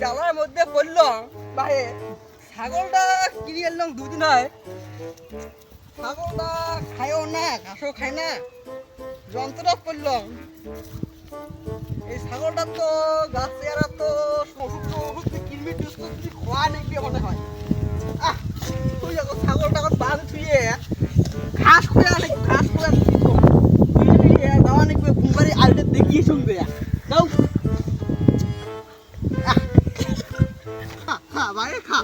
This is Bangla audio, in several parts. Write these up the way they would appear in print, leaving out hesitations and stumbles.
জ্বালার মধ্যে পড়লো ভাই, ছাগলটা কিনে এলাম দুদিন হয়। ছাগলটা খায়ও না, ঘাসও খায় না, যন্ত্রটা পড়লো। এই ছাগলটা তো গাছে আর তো ওষুধ কিনবি খোয়া নাকি মনে হয়। তুই এখন ছাগলটা এখন বাঁধ থুয়ে ঘাস করে আনে, ঘাস করে দেওয়া নাকি ঘুমবারি আলটে দেখিয়ে শুনবে দাও। খা ভাই খা,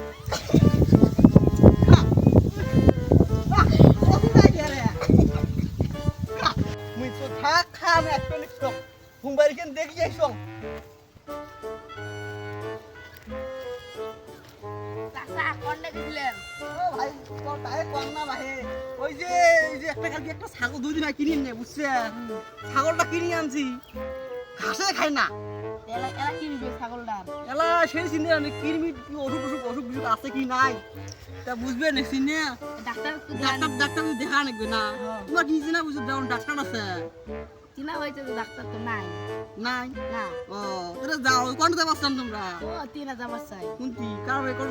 ছাগলটা কিনে আনছি, ঘাসে খাই না। এলা সেই চিনে কিনবি অসুখ অসুখ অসুখ বিসুখ আছে কি নাই তা বুঝবে না। চিনে ডাক্তার ডাক্তার দেখা নাকবে না, তোমার কি চিনা বুঝো যেমন ডাক্তার আছে চিনা হয়েছে তো ডাক্তার তো নাই নাই না। ও তোরা যাও কোন যাবার চান তোমরা? ও 3000 চাই। কোনটি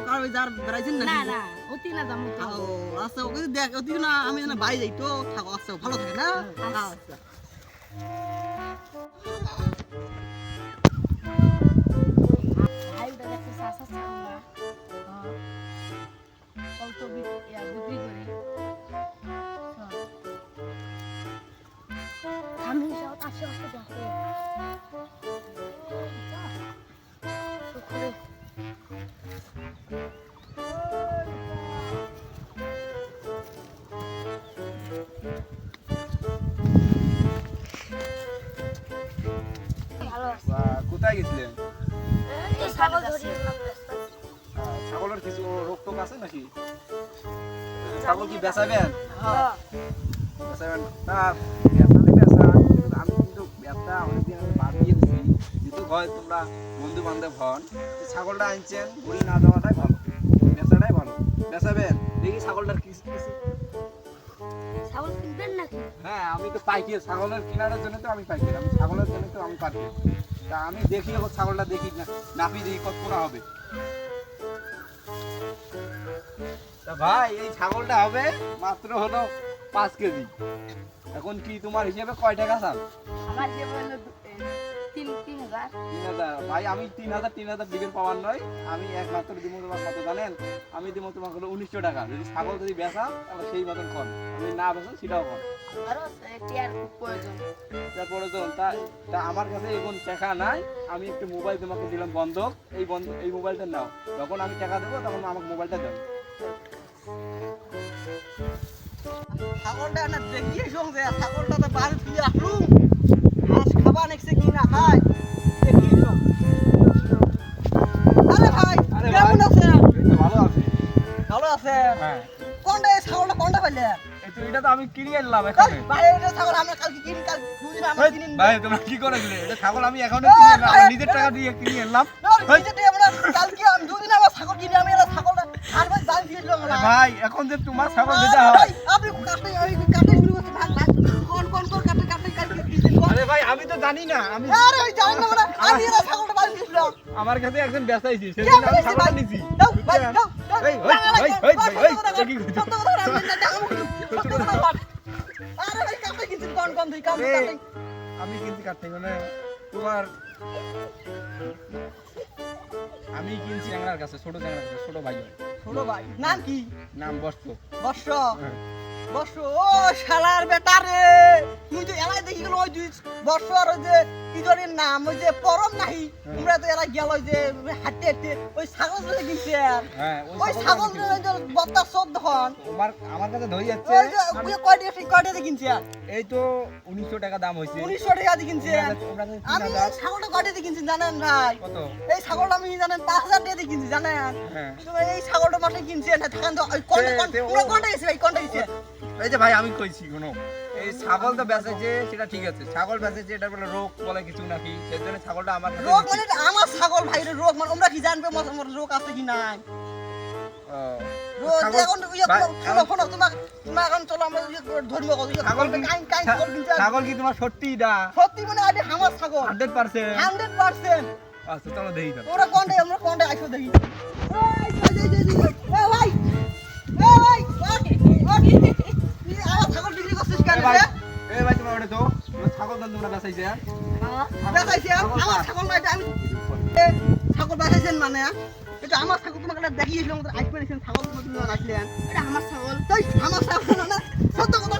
কারো যার বেড়াইছেন না না? না ও 3000 মতো। ও আচ্ছা ওকে দেখ ওই না আমি না বাড়ি যাই তো থাকো। আচ্ছা ভালো থাকে না। আচ্ছা ভাইটা দেখতে সাসা সামনা চল তো বিক্রি করি। আমি যাও আশেপাশে দেখো কোথায় গেছিলেন? ছাগল ধরি ছাগলের কিছু রোগ টোক আছে নাকি? ছাগল কি বেচাবেন? বেচাবেন না? বেচাতে বেচা, কিন্তু আমি কিন্তু ব্যবসা অনেকদিন আমি বাদ দিয়ে দিচ্ছি। যেহেতু হয় তোমরা বন্ধু বান্ধব হন, ছাগলটা আনছেন ঘুরি না দেওয়াটাই ভালো, বেচাটাই ভালো। বেচাবেন দেখি ছাগলটার কিছু কিছু। ছাগল কিনবেন নাকি? হ্যাঁ আমি তো পাইকারি, ছাগলের কেনার জন্য তো আমি পাইকারি, আমি ছাগলের জন্য তো আমি পাইকারি। তা আমি দেখি এখন ছাগলটা দেখি না, নাপি দেখি কত কোনা হবে। তা ভাই এই ছাগলটা হবে মাত্র হলো 5 কেজি। এখন কি তোমার হিসেবে কয় টাকা চান? আমার যে বললো 3000। 3000 ভাই, আমি 3000 দিবেন পাওয়ার নয়, আমি একমাত্র দিব তোমার কত জানেন? আমি দিব তোমার হলো 1900 টাকা। যদি ছাগল যদি বেচা তাহলে সেই মতন কর, যদি না বেচা সেটাও কর। আরো টিয়ার প্রয়োজন। তারপরে তো তা আমার কাছে এখন টাকা নাই, আমি একটা মোবাইল তোমাকে দিলাম বন্ধক, এই মোবাইলটা নাও, যখন আমি টাকা দেবো তখন আমাকে মোবাইলটা দেবো। ছাগলটা না দেখিয়ে সঙ্গে ছাগলটা তো বাড়ি ফিরে আসলুম, ঘাস খাবা নেছে কি না খায় দেখিয়ে সঙ্গ। আরে ভাই কেমন আছেন? এই তো ভালো আছে। ভালো আছে? হ্যাঁ কোনটা এই ছাগলটা কোনটা পাইলে? এই তো এটা তো আমি কিনে আনলাম এখন। ভাই এটা ছাগল আমরা কালকে কিনি, কাল দুদিন আমরা কিনি। ভাই তোমরা কি করে দিলে? এটা ছাগল আমি এখনো কিনে আনলাম, আমার নিজের টাকা দিয়ে কিনে আনলাম। কালকে আমি দুদিন আমার ছাগল কিনি, আমি এলা ছাগলটা আর ভাই দাম দিয়েছিলাম না। ভাই এখন যে তোমার ছাগল যেটা হয়, আপনি কাটে শুরু করতে ভাগ ভাগ কোন কাটে কালকে দিয়েছেন। আরে ভাই আমি তো জানি না, আমি আরে ওই জানেন না মানে আমি এলা ছাগলটা বাড়ি দিয়েছিলাম। আমার কাছে একজন বেচাইছি, সেজন্য আমি ছাগলটা নিছি। দাও ভাই দাও। এই কি কইছো? আরে ভাই কাটে কিনছেন কোন দুই কাম কাটে। আমি কিনছি কাটতে মানে তোমার, আমি কিনছি চ্যাংড়ার কাছে, ছোট চ্যাংড়ার কাছে, ছোট ভাই হয়। ছোট ভাই নাম কি? নাম বস্ত। বর্ষ বর্ষ ও শালার বেটা রে, তুই তো এলাই দেখি গেল ওই দুই বর্ষ আর ওই যে কি জনের নাম ওই যে পরম নাহি, তোমরা তো এলাই গেল ওই যে হাঁটতে হাঁটতে ওই ছাগল ধরে কিনছে। হ্যাঁ ওই ছাগল বত্তা সব ধন আমার কাছে ধরে যাচ্ছে। ওই যে কয়টা দিয়ে কিনছে? এই তো 1900 টাকা দাম হইছে। 1900 টাকা দিয়ে কিনছে। আমি এই ছাগলটা কয়টা দিয়ে কিনছি জানেন ভাই? কত? এই ছাগলটা আমি জানেন 5000 টাকা দিয়ে কিনছি জানেন। হ্যাঁ তুমি এই ছাগলটা মাঠে কিনছে না থাকেন তো কোনটা গেছে ভাই কোনটা গেছে? এই যে ভাই আমি কইছি কোনো, এই ছাগল তো বেচেছে সেটা ঠিক আছে, ছাগল বেচেছে এটা বলে রোগ বলে কিছু নাকি, সেই জন্য ছাগলটা আমার কাছে রোগ মানে আমার ছাগল ভাই রোগ মানে আমরা কি জানবে মোর রোগ আছে কি নাই? রোগ এখন ফোন তোমার এখন চলো আমরা ধর্ম করি ছাগল ছাগল কি তোমার সত্যি না? সত্যি মানে আরে আমার ছাগল 100%। 100% আচ্ছা চলো দেখি তাহলে। ওরা আমরা কোনটা আইসো দেখি এই ভাই আমার ছাগল বিক্রি করছিস কেন এ ভাই এ ভাই তোমরা ওটা তো তোমার ছাগল দান তোমরা বেচাইছে বেচাইছি আমার ছাগল না এটা আমি ছাগল বেচাইছেন মানে এটা আমার ছাগল তোমাকে দেখিয়েছিলাম আমাদের আইস পেরেছেন ছাগল তুমি আসলেন এটা আমার ছাগল তাই আমার ছাগল না সত্য কথা